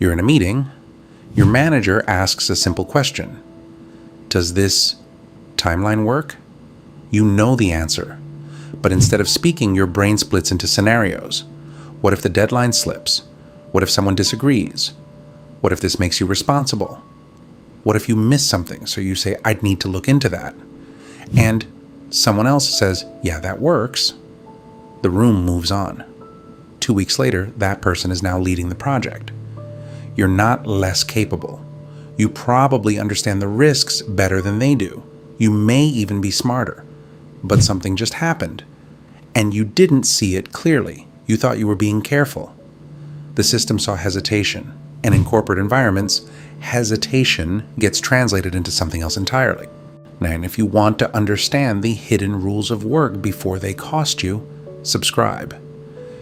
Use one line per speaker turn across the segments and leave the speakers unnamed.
You're in a meeting. Your manager asks a simple question. Does this timeline work? You know the answer. But instead of speaking, your brain splits into scenarios. What if the deadline slips? What if someone disagrees? What if this makes you responsible? What if you miss something? So you say, I'd need to look into that. And someone else says, yeah, that works. The room moves on. 2 weeks later, that person is now leading the project. You're not less capable. You probably understand the risks better than they do. You may even be smarter. But something just happened, and you didn't see it clearly. You thought you were being careful. The system saw hesitation, and in corporate environments, hesitation gets translated into something else entirely. Now, and if you want to understand the hidden rules of work before they cost you, subscribe.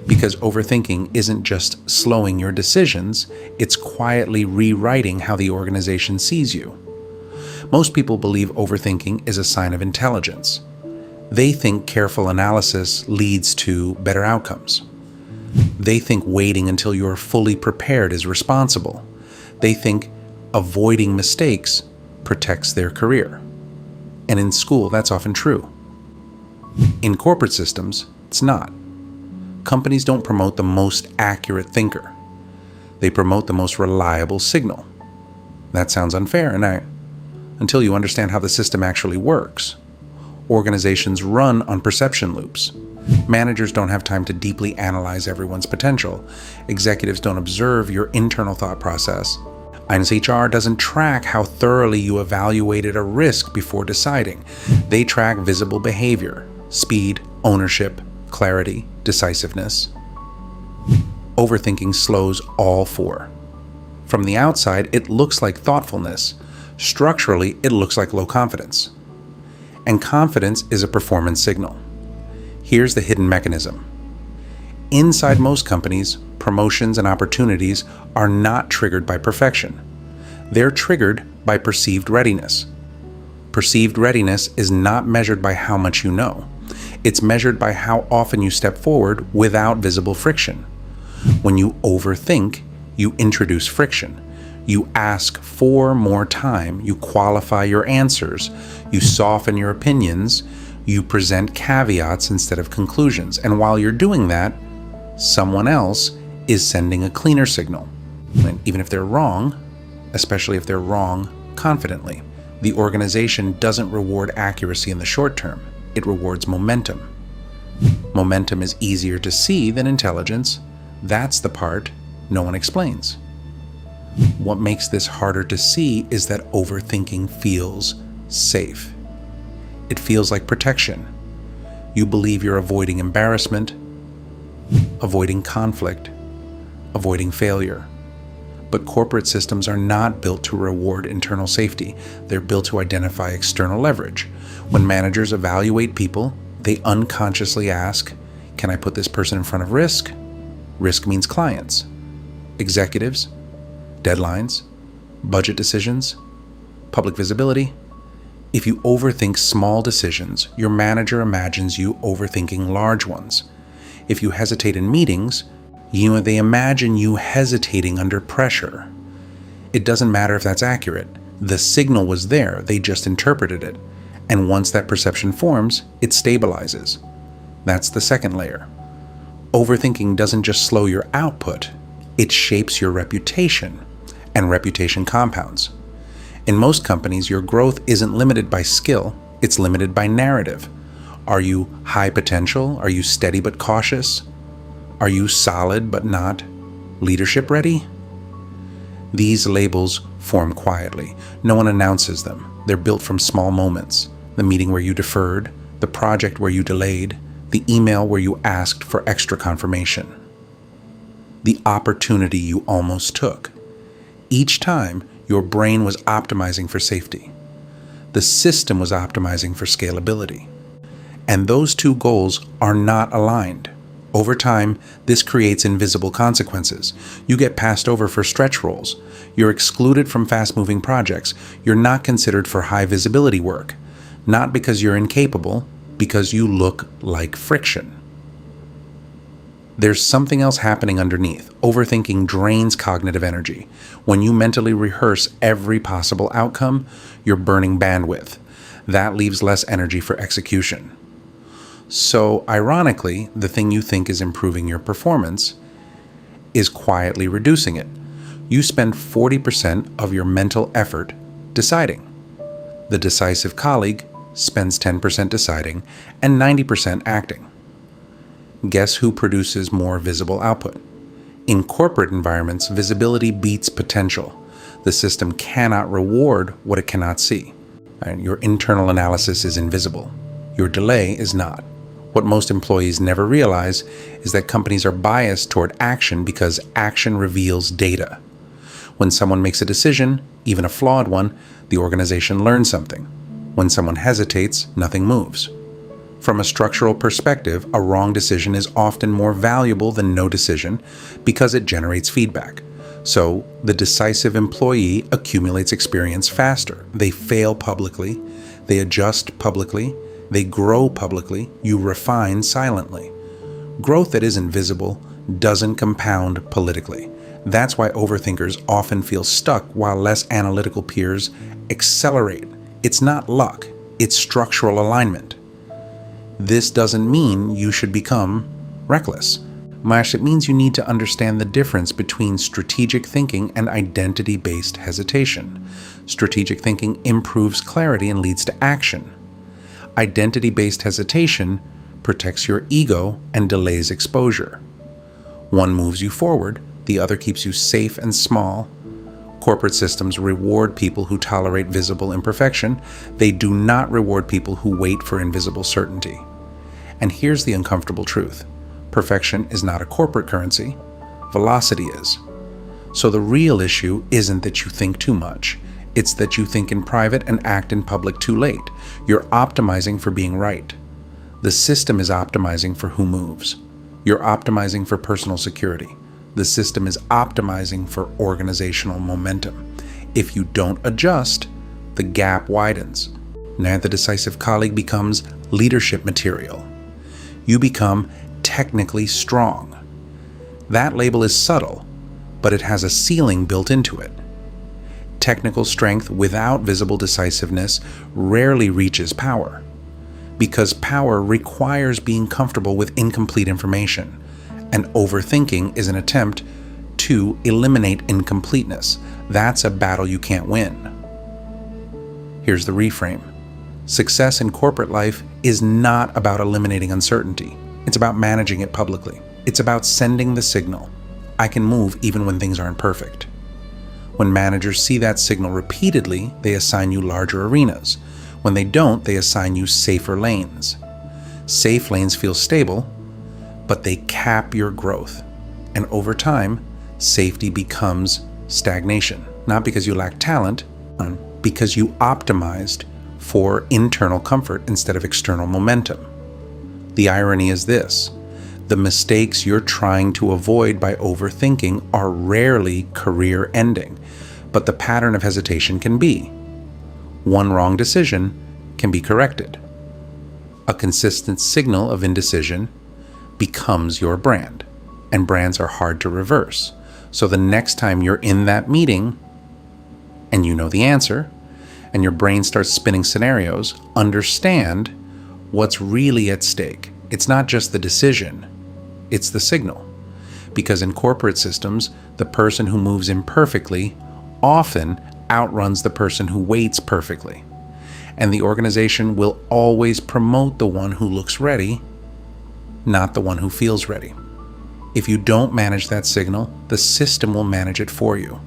Because overthinking isn't just slowing your decisions, it's quietly rewriting how the organization sees you. Most people believe overthinking is a sign of intelligence. They think careful analysis leads to better outcomes. They think waiting until you're fully prepared is responsible. They think avoiding mistakes protects their career. And in school, that's often true. In corporate systems, it's not. Companies don't promote the most accurate thinker. They promote the most reliable signal. That sounds unfair, until you understand how the system actually works. Organizations run on perception loops. Managers don't have time to deeply analyze everyone's potential. Executives don't observe your internal thought process. HR doesn't track how thoroughly you evaluated a risk before deciding. They track visible behavior, speed, ownership, clarity, decisiveness. Overthinking slows all four. From the outside, it looks like thoughtfulness. Structurally, it looks like low confidence. And confidence is a performance signal. Here's the hidden mechanism. Inside most companies, promotions and opportunities are not triggered by perfection. They're triggered by perceived readiness. Perceived readiness is not measured by how much you know. It's measured by how often you step forward without visible friction. When you overthink, you introduce friction. You ask for more time, you qualify your answers, you soften your opinions, you present caveats instead of conclusions. And while you're doing that, someone else is sending a cleaner signal. And even if they're wrong, especially if they're wrong confidently, the organization doesn't reward accuracy in the short term. It rewards momentum. Momentum is easier to see than intelligence. That's the part no one explains. What makes this harder to see is that overthinking feels safe. It feels like protection. You believe you're avoiding embarrassment, avoiding conflict, avoiding failure. But corporate systems are not built to reward internal safety. They're built to identify external leverage. When managers evaluate people, they unconsciously ask, can I put this person in front of risk? Risk means clients, executives, deadlines, budget decisions, public visibility. If you overthink small decisions, your manager imagines you overthinking large ones. If you hesitate in meetings, they imagine you hesitating under pressure. It doesn't matter if that's accurate. The signal was there, they just interpreted it. And once that perception forms, it stabilizes. That's the second layer. Overthinking doesn't just slow your output, it shapes your reputation, and reputation compounds. In most companies, your growth isn't limited by skill, it's limited by narrative. Are you high potential? Are you steady but cautious? Are you solid but not leadership ready? These labels form quietly. No one announces them. They're built from small moments. The meeting where you deferred, the project where you delayed, the email where you asked for extra confirmation. The opportunity you almost took. Each time, your brain was optimizing for safety. The system was optimizing for scalability. And those two goals are not aligned. Over time, this creates invisible consequences. You get passed over for stretch roles. You're excluded from fast-moving projects. You're not considered for high-visibility work. Not because you're incapable, because you look like friction. There's something else happening underneath. Overthinking drains cognitive energy. When you mentally rehearse every possible outcome, you're burning bandwidth. That leaves less energy for execution. So, ironically, the thing you think is improving your performance is quietly reducing it. You spend 40% of your mental effort deciding. The decisive colleague spends 10% deciding and 90% acting. Guess who produces more visible output? In corporate environments, visibility beats potential. The system cannot reward what it cannot see. Your internal analysis is invisible. Your delay is not. What most employees never realize is that companies are biased toward action because action reveals data. When someone makes a decision, even a flawed one, the organization learns something. When someone hesitates, nothing moves. From a structural perspective, a wrong decision is often more valuable than no decision because it generates feedback. So, the decisive employee accumulates experience faster. They fail publicly, they adjust publicly, they grow publicly, you refine silently. Growth that isn't visible doesn't compound politically. That's why overthinkers often feel stuck while less analytical peers accelerate. It's not luck, it's structural alignment. This doesn't mean you should become reckless. It means you need to understand the difference between strategic thinking and identity-based hesitation. Strategic thinking improves clarity and leads to action. Identity-based hesitation protects your ego and delays exposure. One moves you forward, the other keeps you safe and small. Corporate systems reward people who tolerate visible imperfection. They do not reward people who wait for invisible certainty. And here's the uncomfortable truth. Perfection is not a corporate currency. Velocity is. So the real issue isn't that you think too much. It's that you think in private and act in public too late. You're optimizing for being right. The system is optimizing for who moves. You're optimizing for personal security. The system is optimizing for organizational momentum. If you don't adjust, the gap widens. Now the decisive colleague becomes leadership material. You become technically strong. That label is subtle, but it has a ceiling built into it. Technical strength without visible decisiveness rarely reaches power, because power requires being comfortable with incomplete information. And overthinking is an attempt to eliminate incompleteness. That's a battle you can't win. Here's the reframe. Success in corporate life is not about eliminating uncertainty. It's about managing it publicly. It's about sending the signal, I can move even when things aren't perfect. When managers see that signal repeatedly, they assign you larger arenas. When they don't, they assign you safer lanes. Safe lanes feel stable, but they cap your growth. And over time, safety becomes stagnation. Not because you lack talent, because you optimized for internal comfort instead of external momentum. The irony is this: the mistakes you're trying to avoid by overthinking are rarely career-ending, but the pattern of hesitation can be. One wrong decision can be corrected. A consistent signal of indecision becomes your brand, and brands are hard to reverse. So the next time you're in that meeting and you know the answer, and your brain starts spinning scenarios, understand what's really at stake. It's not just the decision, it's the signal. Because in corporate systems, the person who moves imperfectly often outruns the person who waits perfectly. And the organization will always promote the one who looks ready, not the one who feels ready. If you don't manage that signal, the system will manage it for you.